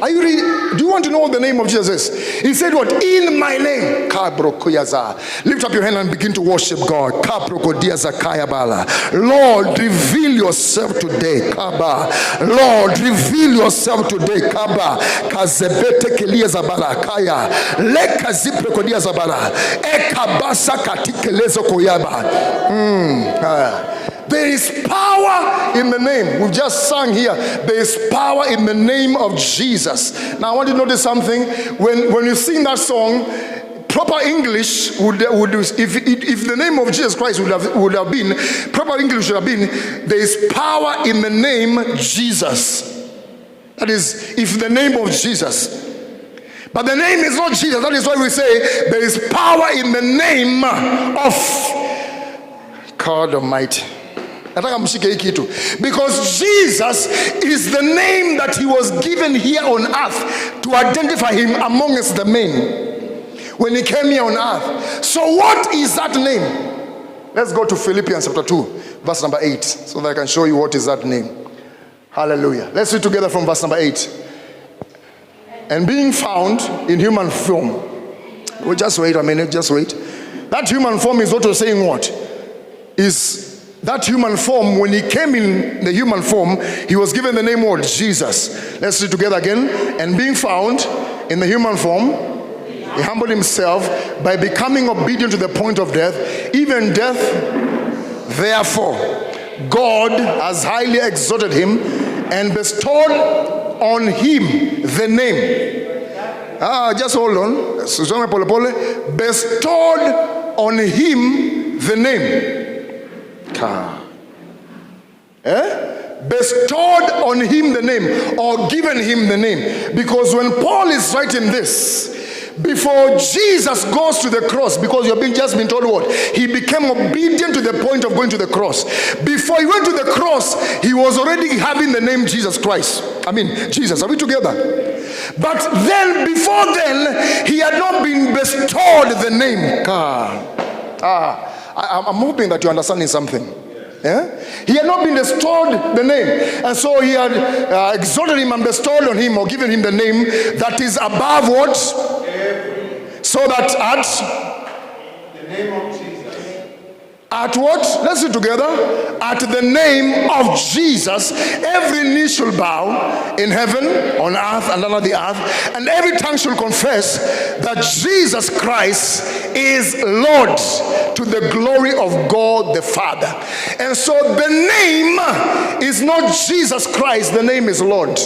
Are you ready? Do you want to know what the name of Jesus is? He said what? In my name. Lift up your hand and begin to worship God. Lord, reveal yourself today. Lord, reveal yourself today. There is power in the name. We've just sung here. There is power in the name of Jesus. Now I want you to notice something. When you sing that song, proper English would if the name of Jesus Christ would have been, proper English would have been, there is power in the name Jesus. That is, if the name of Jesus. But the name is not Jesus. That is why we say there is power in the name of God Almighty. Because Jesus is the name that he was given here on earth to identify him amongst the men when he came here on earth. So what is that name? Let's go to Philippians chapter 2 verse number 8 so that I can show you what is that name. Hallelujah. Let's read together from verse number 8. And being found in human form. Well, just wait a minute, just wait. That human form is what we're saying what? Is that human form, when he came in the human form, he was given the name what? Jesus. Let's read together again. And being found in the human form, he humbled himself by becoming obedient to the point of death, even death. Therefore, God has highly exalted him and bestowed on him the name. Just hold on. Bestowed on him the name. Bestowed on him the name, or given him the name. Because when Paul is writing this, before Jesus goes to the cross, because you've just been told what? He became obedient to the point of going to the cross. Before he went to the cross, he was already having the name Jesus Christ. Jesus. Are we together? But then, before then, he had not been bestowed the name. I'm hoping that you're understanding something. Yeah? He had not been bestowed the name. And so he had exalted him and bestowed on him, or given him the name that is above what? So that at the name of Jesus. At what? Let's do it together. At the name of Jesus, every knee shall bow in heaven, on earth, and under the earth, and every tongue shall confess that Jesus Christ is Lord, to the glory of God the Father. And so the name is not Jesus Christ, the name is Lord.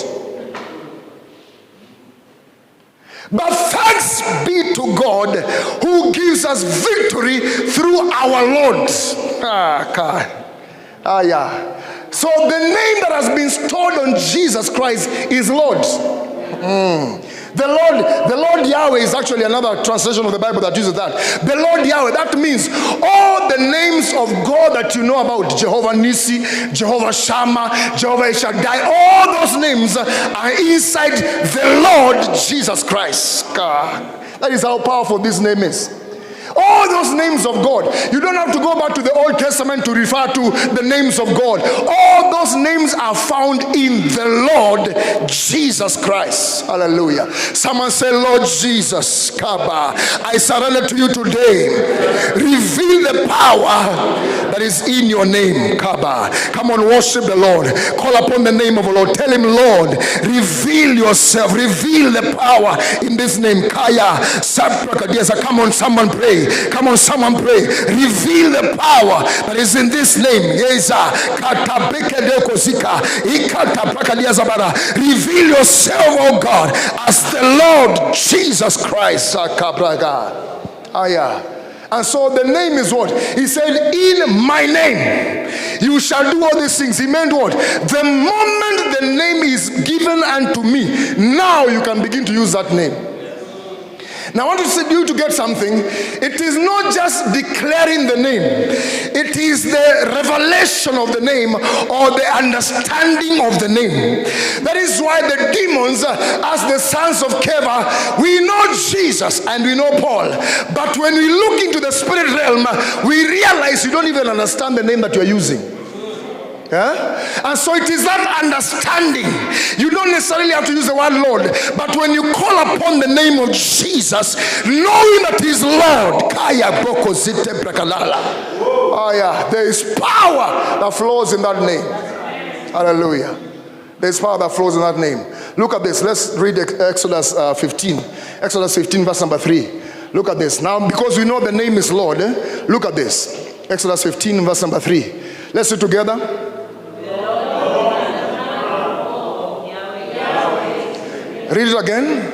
But thanks be to God who gives us victory through our Lord. So the name that has been stored on Jesus Christ is Lord. The Lord Yahweh is actually another translation of the Bible that uses that. The Lord Yahweh, that means all the names of God that you know about, Jehovah Nissi, Jehovah Shammah, Jehovah Shaddai, all those names are inside the Lord Jesus Christ. God. That is how powerful this name is. All all those names of God. You don't have to go back to the Old Testament to refer to the names of God. All those names are found in the Lord Jesus Christ. Hallelujah. Someone say, Lord Jesus, Kaba, I surrender to you today. Reveal the power that is in your name, Kaba. Come on, worship the Lord. Call upon the name of the Lord. Tell him, Lord, reveal yourself. Reveal the power in this name. Kaya Saprakadiasa. Come on, someone pray. Come on, someone pray. Reveal the power that is in this name. Yeza Katabekedekozika. Ikata Prakadiasabara. Reveal yourself, oh God, as the Lord Jesus Christ. Aya. And so the name is what? He said, in my name you shall do all these things. He meant what? The moment the name is given unto me, now you can begin to use that name. Now I want you to get something. It is not just declaring the name. It is the revelation of the name or the understanding of the name. That is why the demons, as the sons of Keva, we know Jesus and we know Paul. But when we look into the spirit realm, we realize you don't even understand the name that you are using. Yeah? And so it is that understanding. You don't necessarily have to use the word Lord, but when you call upon the name of Jesus, knowing that he is Lord, there is power that flows in that name. Hallelujah. There is power that flows in that name. Look at this. Let's read Exodus 15. Exodus 15 verse number 3. Look at this. Now, because we know the name is Lord, look at this. Exodus 15 verse number 3. Let's do it together. Read it again.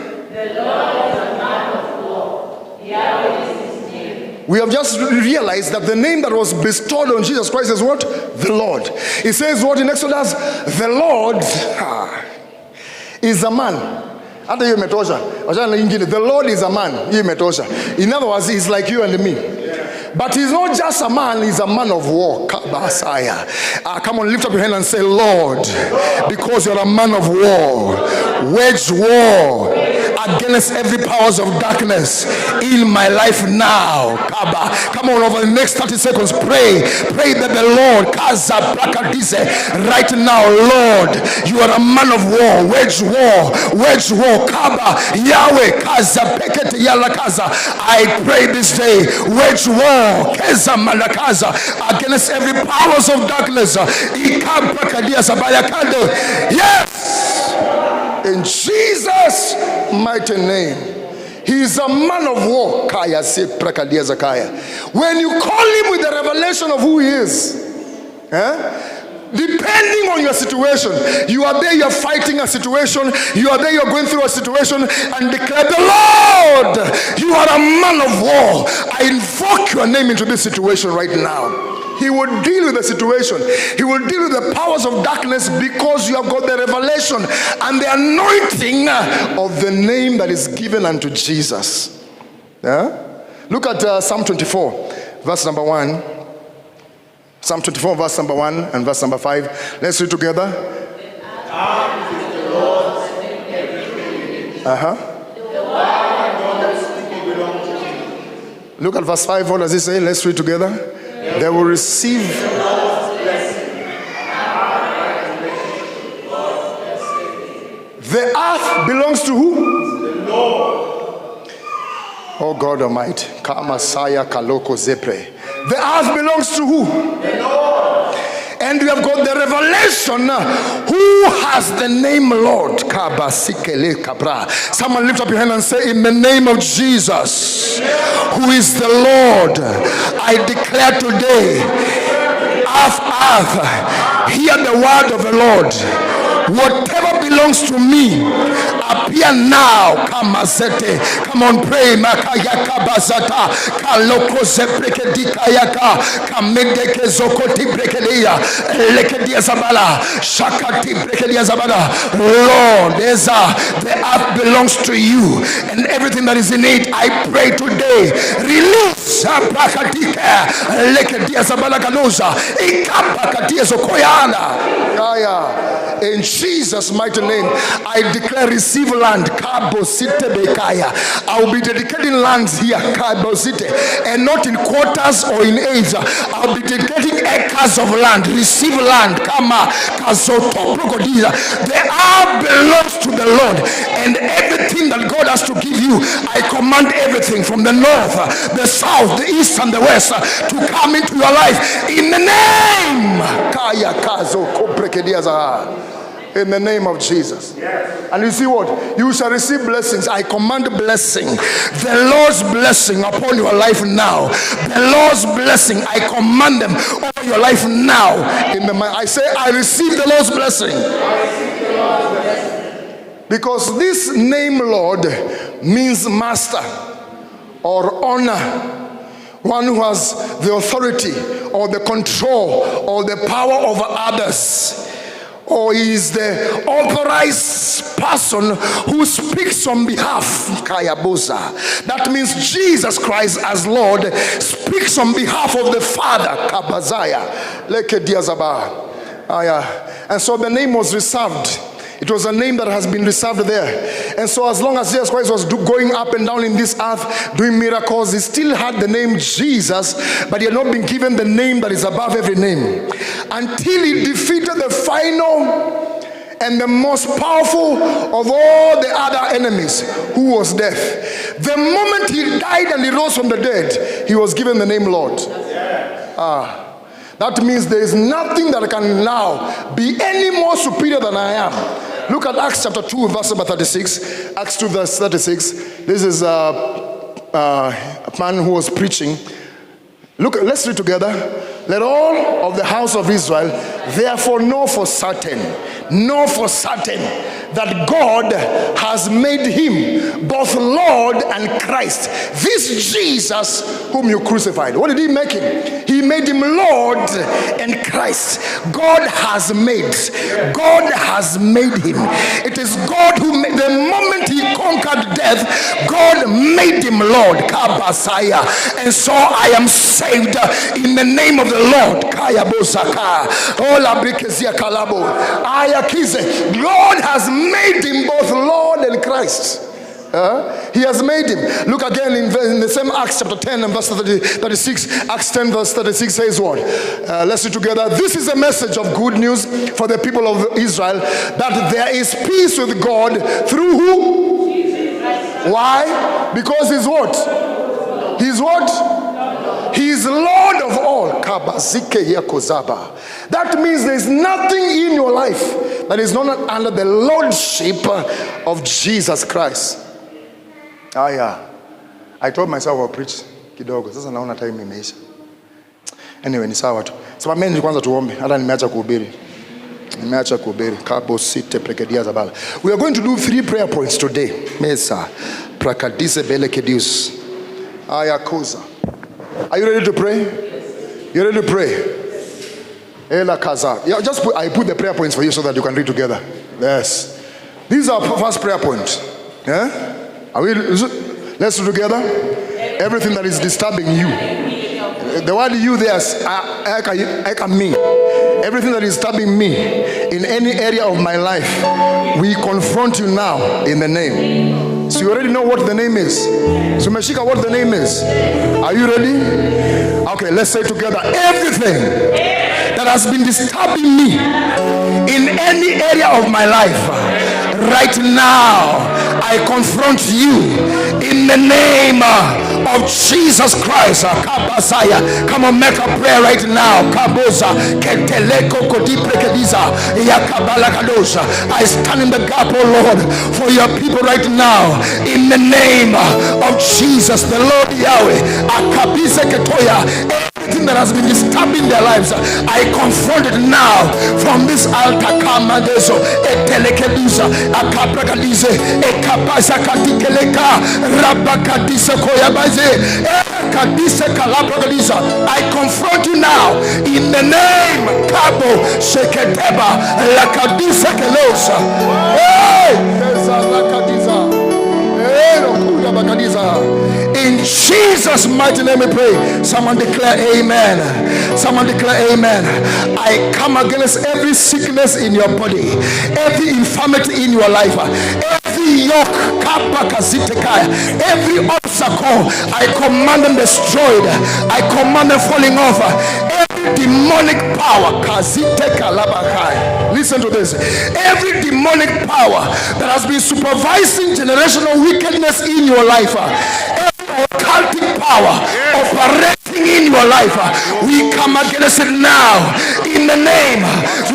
We have just realized that the name that was bestowed on Jesus Christ is what? The Lord. It says what in Exodus? The Lord is a man. The Lord is a man. In other words, he's like you and me. But he's not just a man, he's a man of war. Come on, lift up your hand and say, Lord, because you're a man of war, wage war against every powers of darkness in my life now. Come on, over the next 30 seconds, pray that the Lord, right now, Lord, you are a man of war, wage war, Yahweh, I pray this day, wage war against every powers of darkness. Yes, in Jesus' mighty name. He is a man of war. When you call him with the revelation of who he is, depending on your situation, you are there, you're fighting a situation, you are there, you're going through a situation, and declare, the Lord, you are a man of war. I invoke your name into this situation right now. He will deal with the situation. He will deal with the powers of darkness because you have got the revelation and the anointing of the name that is given unto Jesus. Look at Psalm 24, verse number 1. Psalm 24, verse number 1 and verse number 5. Let's read together. Look at verse 5. What does it say? Let's read together. They will receive. The earth belongs to who? The Lord. Oh God Almighty. Kamasaya Kaloko Zepre. The earth belongs to who? The Lord. And we have got the revelation who has the name Lord. Someone lift up your hand and say, in the name of Jesus, who is the Lord, I declare today, earth, hear the word of the Lord. Whatever belongs to me, appear now. Come on, pray. Lord, the earth belongs to you and everything that is in it. I pray today, release In Jesus' mighty name, I declare receive land. Kabo Site Bekaya. I will be dedicating lands here, Kabo Site, and not in quarters or in acres. I'll be dedicating acres of land. Receive land. Kama Kazoto Prokodiza. They all belongs to the Lord, and everything that God has to give you, I command everything from the north, the south, the east, and the west to come into your life in the name. Kaya Kazo Koprekediaza. In the name of Jesus. And you see what? You shall receive blessings. I command blessing. The Lord's blessing upon your life now. The Lord's blessing. I command them over your life now. I say, I receive the Lord's blessing. Because this name Lord means master or honor. One who has the authority or the control or the power over others. Or is the authorized person who speaks on behalf. Kayabosa. That means Jesus Christ as Lord speaks on behalf of the Father. Kabazaya. Leke diazaba. And so the name was reserved. It was a name that has been reserved there. And so as long as Jesus Christ was going up and down in this earth, doing miracles, he still had the name Jesus, but he had not been given the name that is above every name. Until he defeated the final and the most powerful of all the other enemies, who was death. The moment he died and he rose from the dead, he was given the name Lord. That means there is nothing that can now be any more superior than I am. Look at Acts chapter 2, verse number 36. Acts 2, verse 36. This is a man who was preaching. Look, let's read together. Let all of the house of Israel therefore know for certain that God has made him both Lord and Christ. This Jesus whom you crucified. What did he make him? He made him Lord and Christ. God has made him. It is God who made. The moment he conquered death, God made him Lord. Kabasaya. And so I am saved in the name of the Lord. Kayabosaka. Olabrikezia kalabo. Ayakize. God has made him both Lord and Christ. He has made him. Look again in the same Acts chapter 10 and verse 36. Acts 10 verse 36 says what? Let's read together. This is a message of good news for the people of Israel, that there is peace with God through who? Why? Because he's what? He's what? He is Lord of all. That means there is nothing in your life that is not under the lordship of Jesus Christ. I told myself I'll preach kidogo. Sasa naona time imeisha. Anyway, ni sawa tu. Simameni kwanza tuombe. Hata nimeacha kuhubiri. Kabo site prekedia zabala. We are going to do 3 prayer points today. Mesa prakadise belekedius. Ayakoza. Are you ready to pray? You ready to pray? Ela kaza. Yeah, I put the prayer points for you so that you can read together. Yes. These are first prayer points. Yeah? Are we? Let's do together. Everything that is disturbing you. The word you there is me. Everything that is disturbing me in any area of my life, we confront you now in the name. So you already know what the name is. So Meshika, what the name is. Are you ready? Okay, let's say together. Everything that has been disturbing me in any area of my life, right now, I confront you in the name of Jesus Christ. Come on, make a prayer right now. I stand in the gap, oh Lord, for your people right now in the name of Jesus, the Lord Yahweh. Everything that has been disturbing their lives, I confront it now from this altar. Kamadeso etelekeduza akaprakadize ekapasa katikeleka rabakadise koyabaze ekadise kalaprakadiza. I confront you now in the name Kabo Sheketeba lakadise kelosa. Hey, esa lakadiza. In Jesus' mighty name we pray. Someone declare amen. Someone declare amen. I come against every sickness in your body, every infirmity in your life, every yoke, every obstacle, I command them destroyed. I command them falling off. Every demonic power, listen to this. Every demonic power that has been supervising generational wickedness in your life, every occultic power operating in your life, we come against it now in the name.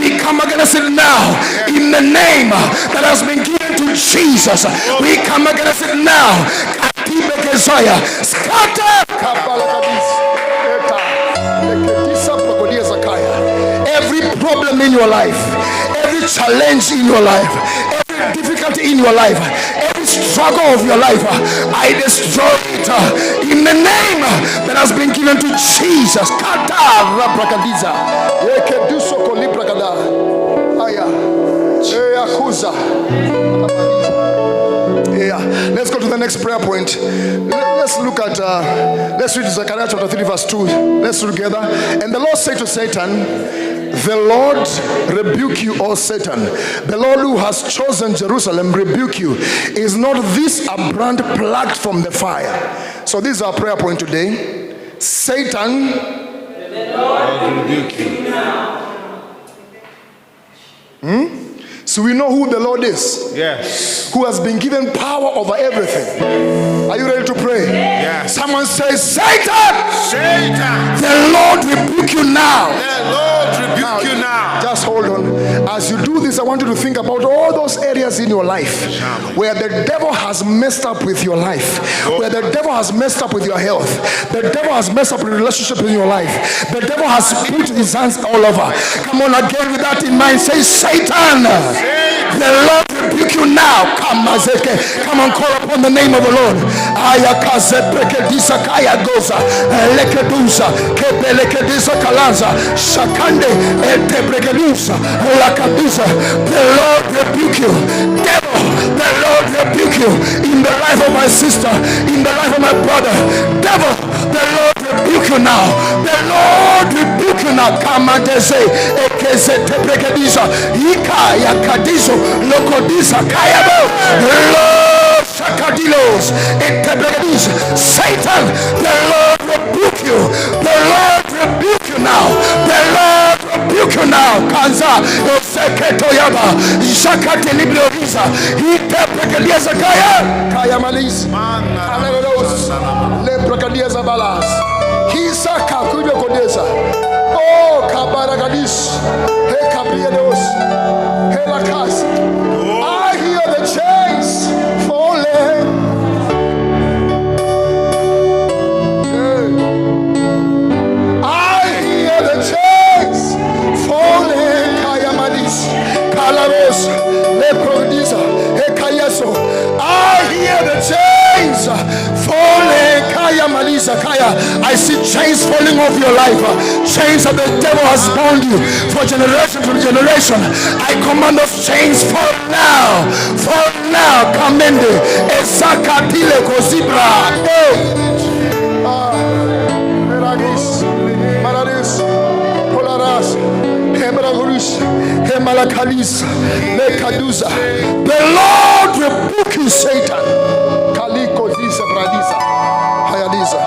We come against it now in the name that has been given to Jesus. We come against it now. Scatter. Every problem in your life, every challenge in your life, every difficulty in your life, every struggle of your life, I destroy it in the name that has been given to Jesus. Let's go to the next prayer point. Let's look at let's read Zechariah chapter 3 verse 2. Let's read together. And the Lord said to Satan, the Lord rebuke you, O Satan. The Lord who has chosen Jerusalem rebuke you. Is not this a brand plucked from the fire? So this is our prayer point today. Satan, the Lord rebuke you. So we know who the Lord is. Yes. Who has been given power over everything. Are you ready to pray? Yes. Someone says, Satan! Satan! The Lord rebuke you now. The Lord rebuke you now. Just hold on. As you do this, I want you to think about all those areas in your life where the devil has messed up with your life, where the devil has messed up with your health, the devil has messed up with relationship in your life, the devil has put his hands all over. Come on again with that in mind. Say, Satan! The Lord rebuke you now. Come on, call upon the name of the Lord. The Lord rebuke you. Devil, the Lord rebuke you in the life of my sister, in the life of my brother. Devil, the Lord rebuke you now. The Lord rebuke you now. Come on, say, Lokodisa Kayabo Lord Shakadilos Satan, the Lord rebuke you. The Lord rebuke you now. The Lord rebuke you now. Kanza Seketoyaba Shakati Librisa Iteprekaliasa Kaya Malis Aleros Leprekaliasa Balas Hisaka Kujo Kodesa. Oh Kabaragadis He Cabriados He Lacas. I hear the chains falling. I hear the chains falling. Kayamadis Kalaros Leprodisa Hekayaso. I hear the chains falling. Kayamalisa Kaya. I see chains falling off your life. Chains that the devil has bound you for generation to generation. I command those chains fall now. Fall now. Kamende Esakatile Kozibra. Meragis Maradis Polaras Hebragurus Hemalakalis Lekaduza. The Lord rebuke you, Satan. Kaliko Zisa Bradisa Hayadiza.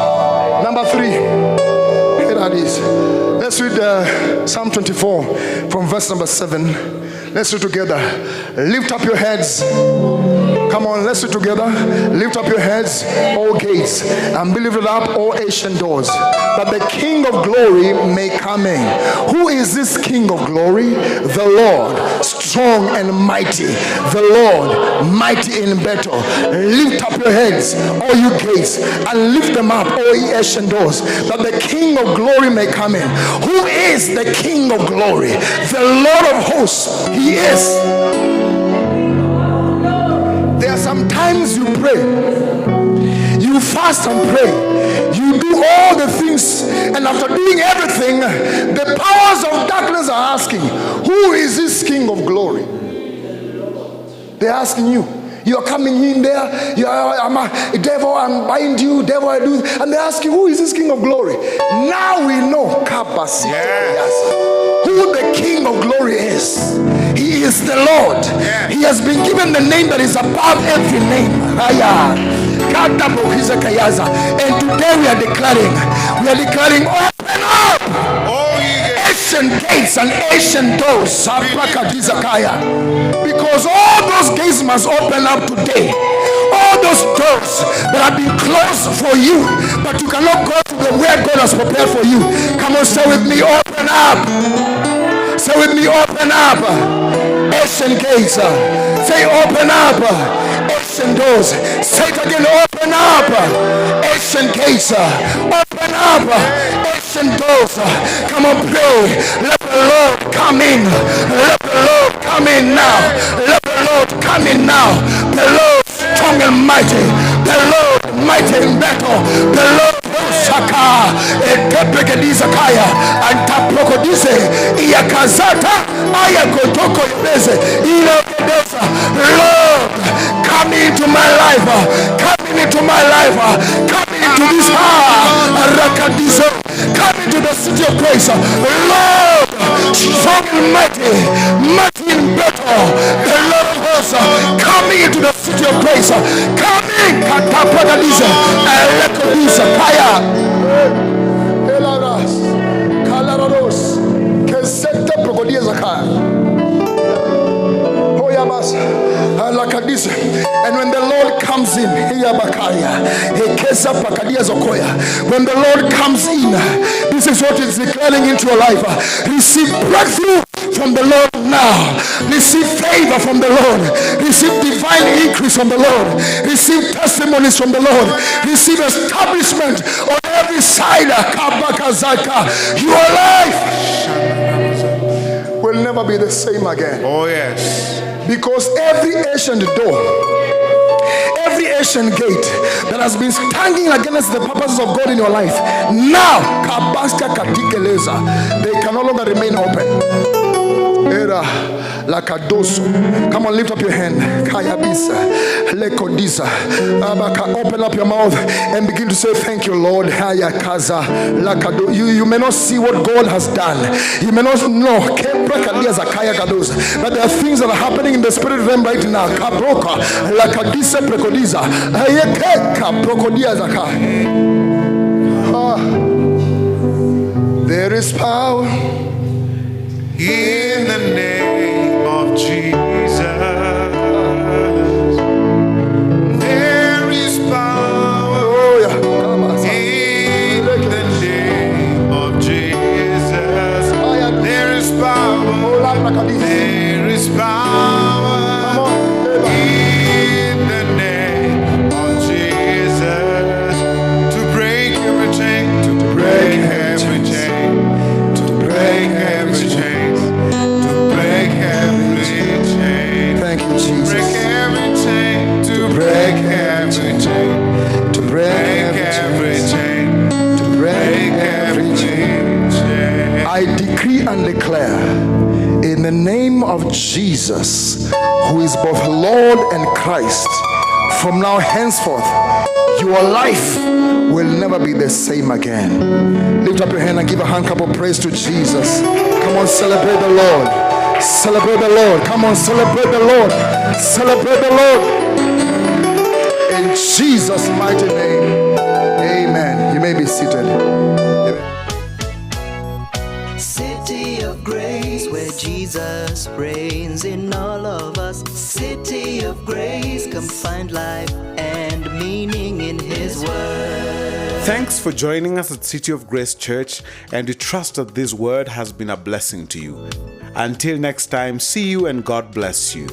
Number 3. Here that is. Let's read Psalm 24 from verse number 7. Let's read together. Lift up your heads. Come on, let's read together. Lift up your heads, all gates, and be lifted up, all ancient doors, that the King of glory may come in. Who is this King of glory? The Lord, strong and mighty. The Lord, mighty in battle. Lift up your heads, all you gates, and lift them up, all ye ancient doors, that the King of glory may come in. Who is the King of glory? The Lord of hosts. He is. There are some times you pray, you fast and pray, you do all the things, and after doing everything, the powers of darkness are asking, who is this King of glory? They're asking you. You are coming in there. You are, I'm a devil. I'm bind you. Devil, I do. And they ask you, who is this King of Glory? Now we know who the King of Glory is. He is the Lord. He has been given the name that is above every name. And today we are declaring, open up ancient gates and ancient doors. Because all those gates must open up today. All those doors that have been closed for you, but you cannot go to the where God has prepared for you. Come on, say with me, open up. Say with me, open up. Ancient gates. Say open up. Ancient doors. Say it again, open up. Ancient gates. Open up. Ancient doors. Come on, pray. Let the Lord come in. Let the Lord come in now. Let the Lord come in now. The Lord strong and mighty. The Lord mighty in battle. The Lord Shaka Ekepegediza Kaya Antaprokodise Iakazata Ayakotoko Yebeze Ilakedesa. Lord, come into my life. Come into my life. Come into this heart. Rakadizo. Come into the city of grace. Lord, strong and mighty in battle. The Lord of hosts coming into the city of grace. Coming Katapagaliza Elekodiza Kaya Elaras Kalarados Kesete Progodiza Kaya. And when the Lord comes in, when the Lord comes in, this is what is declaring into your life. Receive breakthrough from the Lord now. Receive favor from the Lord. Receive divine increase from the Lord. Receive testimonies from the Lord. Receive establishment on every side. Your life will never be the same again. Oh, yes. Because every ancient door, every ancient gate that has been standing against the purposes of God in your life, now, they can no longer remain open. Come on, lift up your hand. Open up your mouth and begin to say, thank you, Lord. You may not see what God has done. You may not know, but there are things that are happening in the spirit realm right now. There is power In the name of Jesus, there is power. In the name of Jesus, there is power. There is power. In the name of Jesus, to break every chain, to break every chain, to break every chain. Thank you, Jesus. Break every chain, to break every chain, to break every chain, to break every chain. I decree and declare in the name of Jesus, who is both Lord and Christ, from now henceforth, your life will never be the same again. Lift up your hand and give a hand clap of praise to Jesus. Come on, celebrate the Lord. Celebrate the Lord. Come on, celebrate the Lord. Celebrate the Lord. In Jesus' mighty name. Amen. You may be seated. City of grace, where Jesus reigns in all of us. City of grace, come find life and meaning in His word. Thanks for joining us at City of Grace Church, and we trust that this word has been a blessing to you. Until next time, see you and God bless you.